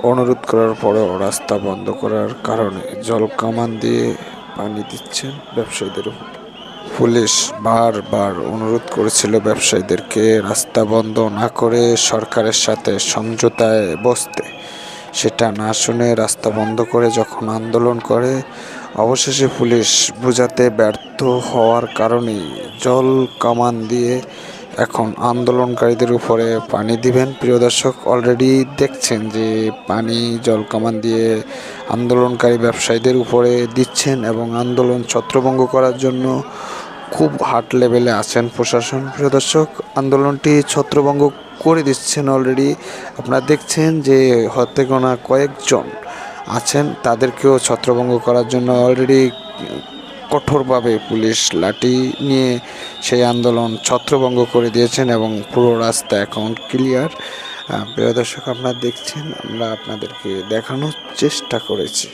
অনুরোধ করার পরেও রাস্তা বন্ধ করার কারণে জলকামান দিয়ে পানি দিচ্ছেন ব্যবসায়ীদের উপর। পুলিশ বারবার অনুরোধ করেছিল ব্যবসায়ীদেরকে রাস্তা বন্ধ না করে সরকারের সাথে সমঝোতায় বসতে। সেটা না শুনে রাস্তা বন্ধ করে যখন আন্দোলন করে, অবশেষে পুলিশ বোঝাতে ব্যর্থ হওয়ার কারণেই জল কামান দিয়ে এখন আন্দোলনকারীদের উপরে পানি দিবেন। প্রিয় দর্শক, অলরেডি দেখছেন যে পানি জল কামান দিয়ে আন্দোলনকারী ব্যবসায়ীদের উপরে দিচ্ছেন এবং আন্দোলন ছত্রভঙ্গ করার জন্য খুব হার্ড লেভেলে আছেন প্রশাসন। প্রিয় দর্শক, আন্দোলনটি ছত্রভঙ্গ করে দিচ্ছেন অলরেডি। আপনারা দেখছেন যে হাতে গোনা কয়েকজন আছেন, তাদেরকেও ছত্রভঙ্গ করার জন্য অলরেডি কঠোরভাবে পুলিশ লাঠি নিয়ে সেই আন্দোলন ছত্রভঙ্গ করে দিয়েছেন এবং পুরো রাস্তা এখন ক্লিয়ার। প্রিয় দর্শক, আপনারা দেখছেন, আমরা আপনাদেরকে দেখানোর চেষ্টা করেছি।